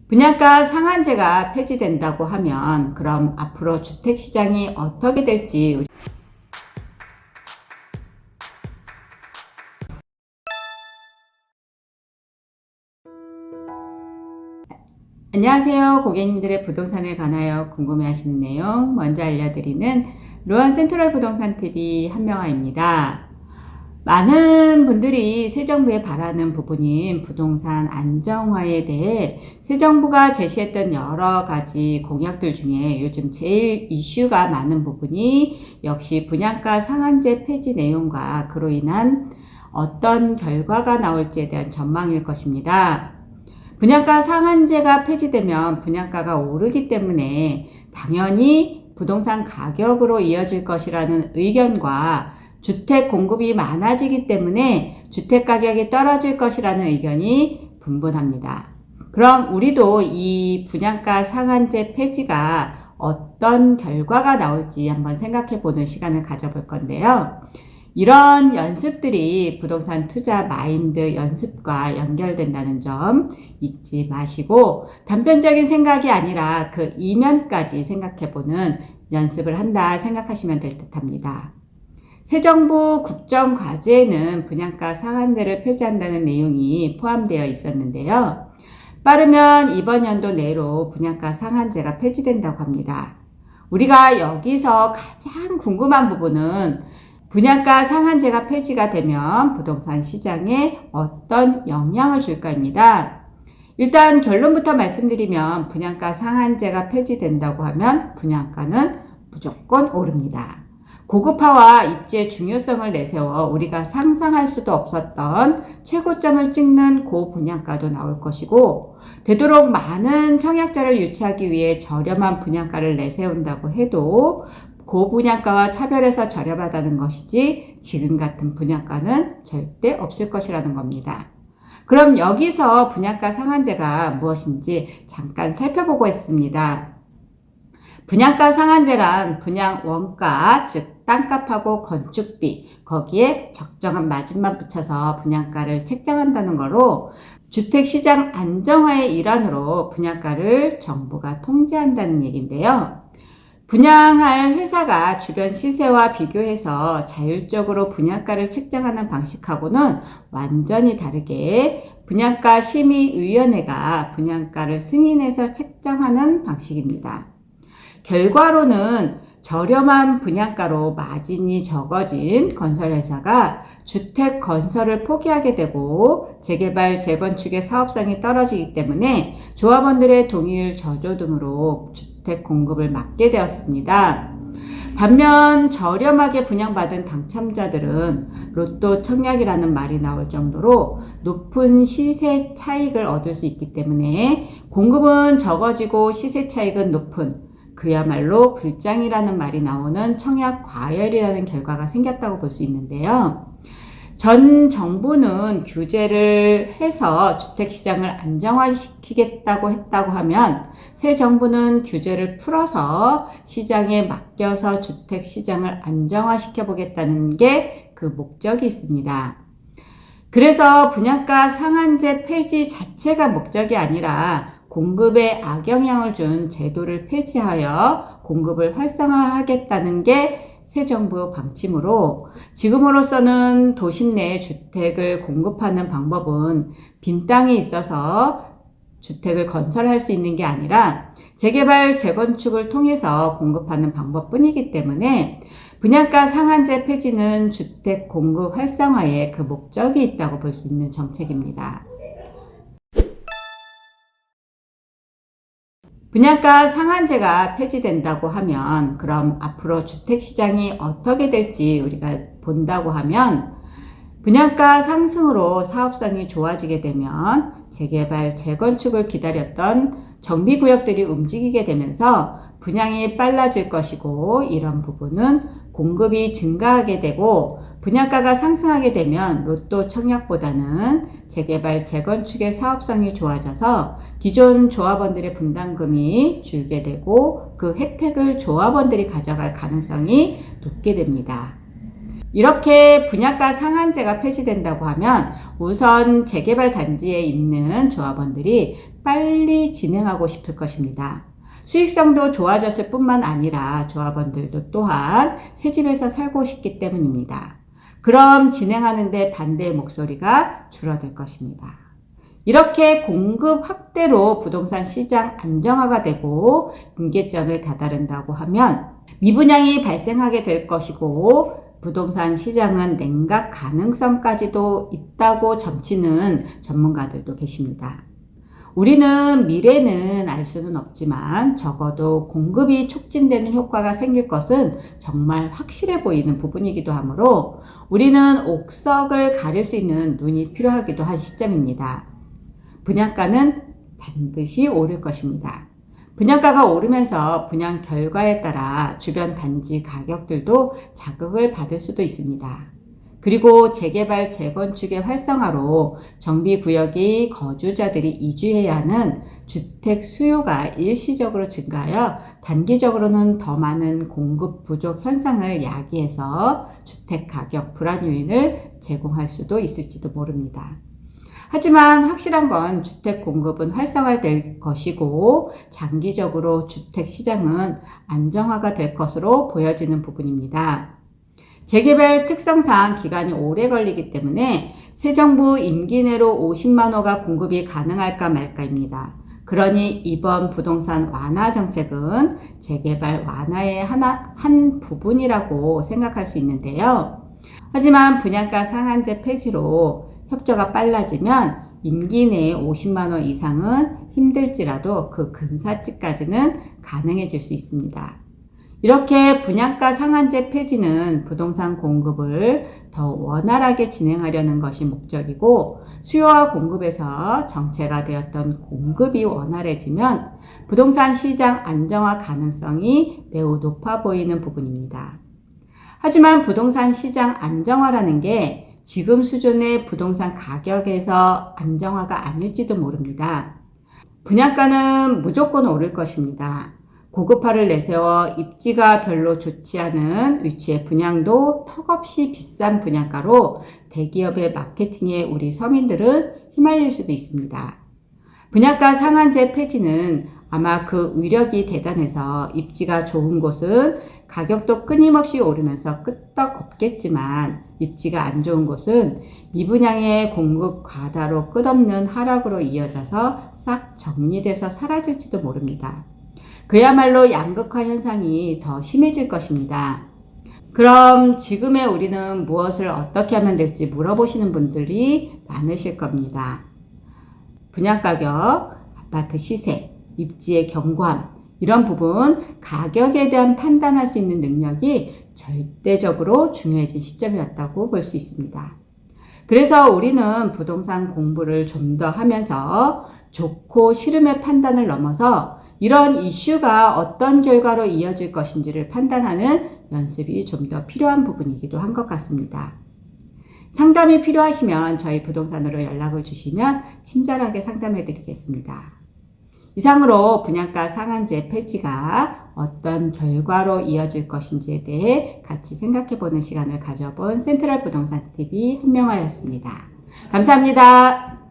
분양가 상한제가 폐지된다고 하면 그럼 앞으로 주택시장이 어떻게 될지 안녕하세요. 고객님들의 부동산에 관하여 궁금해하시는 내용 먼저 알려드리는 로한 센트럴 부동산 TV 한명아입니다. 많은 분들이 새 정부에 바라는 부분인 부동산 안정화에 대해 새 정부가 제시했던 여러 가지 공약들 중에 요즘 제일 이슈가 많은 부분이 역시 분양가 상한제 폐지 내용과 그로 인한 어떤 결과가 나올지에 대한 전망일 것입니다. 분양가 상한제가 폐지되면 분양가가 오르기 때문에 당연히 부동산 가격으로 이어질 것이라는 의견과 주택 공급이 많아지기 때문에 주택 가격이 떨어질 것이라는 의견이 분분합니다. 그럼 우리도 이 분양가 상한제 폐지가 어떤 결과가 나올지 한번 생각해 보는 시간을 가져볼 건데요. 이런 연습들이 부동산 투자 마인드 연습과 연결된다는 점 잊지 마시고 단편적인 생각이 아니라 그 이면까지 생각해보는 연습을 한다 생각하시면 될 듯합니다. 새 정부 국정과제에는 분양가 상한제를 폐지한다는 내용이 포함되어 있었는데요. 빠르면 이번 연도 내로 분양가 상한제가 폐지된다고 합니다. 우리가 여기서 가장 궁금한 부분은 분양가 상한제가 폐지가 되면 부동산 시장에 어떤 영향을 줄까입니다. 일단 결론부터 말씀드리면 분양가 상한제가 폐지된다고 하면 분양가는 무조건 오릅니다. 고급화와 입지의 중요성을 내세워 우리가 상상할 수도 없었던 최고점을 찍는 고분양가도 나올 것이고 되도록 많은 청약자를 유치하기 위해 저렴한 분양가를 내세운다고 해도 고분양가와 차별해서 저렴하다는 것이지 지금 같은 분양가는 절대 없을 것이라는 겁니다. 그럼 여기서 분양가 상한제가 무엇인지 잠깐 살펴보겠습니다. 분양가 상한제란 분양 원가, 즉 땅값하고 건축비, 거기에 적정한 마진만 붙여서 분양가를 책정한다는 거로 주택시장 안정화의 일환으로 분양가를 정부가 통제한다는 얘기인데요. 분양할 회사가 주변 시세와 비교해서 자율적으로 분양가를 책정하는 방식하고는 완전히 다르게 분양가 심의위원회가 분양가를 승인해서 책정하는 방식입니다. 결과로는 저렴한 분양가로 마진이 적어진 건설회사가 주택 건설을 포기하게 되고 재개발, 재건축의 사업성이 떨어지기 때문에 조합원들의 동의율 저조 등으로 주택 공급을 막게 되었습니다. 반면 저렴하게 분양받은 당첨자들은 로또 청약이라는 말이 나올 정도로 높은 시세 차익을 얻을 수 있기 때문에 공급은 적어지고 시세 차익은 높은 그야말로 불장이라는 말이 나오는 청약 과열이라는 결과가 생겼다고 볼 수 있는데요. 전 정부는 규제를 해서 주택시장을 안정화시키겠다고 했다고 하면 새 정부는 규제를 풀어서 시장에 맡겨서 주택시장을 안정화시켜 보겠다는 게 그 목적이 있습니다. 그래서 분양가 상한제 폐지 자체가 목적이 아니라 공급에 악영향을 준 제도를 폐지하여 공급을 활성화하겠다는 게 새 정부 방침으로 지금으로서는 도심 내 주택을 공급하는 방법은 빈 땅이 있어서 주택을 건설할 수 있는 게 아니라 재개발, 재건축을 통해서 공급하는 방법뿐이기 때문에 분양가 상한제 폐지는 주택 공급 활성화에 그 목적이 있다고 볼 수 있는 정책입니다. 분양가 상한제가 폐지된다고 하면 그럼 앞으로 주택시장이 어떻게 될지 우리가 본다고 하면 분양가 상승으로 사업성이 좋아지게 되면 재개발, 재건축을 기다렸던 정비구역들이 움직이게 되면서 분양이 빨라질 것이고 이런 부분은 공급이 증가하게 되고 분양가가 상승하게 되면 로또 청약보다는 재개발, 재건축의 사업성이 좋아져서 기존 조합원들의 분담금이 줄게 되고 그 혜택을 조합원들이 가져갈 가능성이 높게 됩니다. 이렇게 분양가 상한제가 폐지된다고 하면 우선 재개발 단지에 있는 조합원들이 빨리 진행하고 싶을 것입니다. 수익성도 좋아졌을 뿐만 아니라 조합원들도 또한 새 집에서 살고 싶기 때문입니다. 그럼 진행하는데 반대의 목소리가 줄어들 것입니다. 이렇게 공급 확대로 부동산 시장 안정화가 되고 임계점에 다다른다고 하면 미분양이 발생하게 될 것이고 부동산 시장은 냉각 가능성까지도 있다고 점치는 전문가들도 계십니다. 우리는 미래는 알 수는 없지만 적어도 공급이 촉진되는 효과가 생길 것은 정말 확실해 보이는 부분이기도 하므로 우리는 옥석을 가릴 수 있는 눈이 필요하기도 한 시점입니다. 분양가는 반드시 오를 것입니다. 분양가가 오르면서 분양 결과에 따라 주변 단지 가격들도 자극을 받을 수도 있습니다. 그리고 재개발, 재건축의 활성화로 정비구역이 거주자들이 이주해야 하는 주택 수요가 일시적으로 증가하여 단기적으로는 더 많은 공급 부족 현상을 야기해서 주택 가격 불안 요인을 제공할 수도 있을지도 모릅니다. 하지만 확실한 건 주택 공급은 활성화될 것이고 장기적으로 주택 시장은 안정화가 될 것으로 보여지는 부분입니다. 재개발 특성상 기간이 오래 걸리기 때문에 새 정부 임기 내로 50만 호가 공급이 가능할까 말까입니다. 그러니 이번 부동산 완화 정책은 재개발 완화의 한 부분이라고 생각할 수 있는데요. 하지만 분양가 상한제 폐지로 협조가 빨라지면 임기 내에 50만 호 이상은 힘들지라도 그 근사치까지는 가능해질 수 있습니다. 이렇게 분양가 상한제 폐지는 부동산 공급을 더 원활하게 진행하려는 것이 목적이고 수요와 공급에서 정체가 되었던 공급이 원활해지면 부동산 시장 안정화 가능성이 매우 높아 보이는 부분입니다. 하지만 부동산 시장 안정화라는 게 지금 수준의 부동산 가격에서 안정화가 아닐지도 모릅니다. 분양가는 무조건 오를 것입니다. 고급화를 내세워 입지가 별로 좋지 않은 위치의 분양도 턱없이 비싼 분양가로 대기업의 마케팅에 우리 서민들은 휘말릴 수도 있습니다. 분양가 상한제 폐지는 아마 그 위력이 대단해서 입지가 좋은 곳은 가격도 끊임없이 오르면서 끄떡없겠지만 입지가 안 좋은 곳은 미분양의 공급 과다로 끝없는 하락으로 이어져서 싹 정리돼서 사라질지도 모릅니다. 그야말로 양극화 현상이 더 심해질 것입니다. 그럼 지금의 우리는 무엇을 어떻게 하면 될지 물어보시는 분들이 많으실 겁니다. 분양가격, 아파트 시세, 입지의 견고함 이런 부분 가격에 대한 판단할 수 있는 능력이 절대적으로 중요해진 시점이었다고 볼 수 있습니다. 그래서 우리는 부동산 공부를 좀 더 하면서 좋고 싫음의 판단을 넘어서 이런 이슈가 어떤 결과로 이어질 것인지를 판단하는 연습이 좀 더 필요한 부분이기도 한 것 같습니다. 상담이 필요하시면 저희 부동산으로 연락을 주시면 친절하게 상담해 드리겠습니다. 이상으로 분양가 상한제 폐지가 어떤 결과로 이어질 것인지에 대해 같이 생각해 보는 시간을 가져본 센트럴 부동산 TV 한명화였습니다. 감사합니다.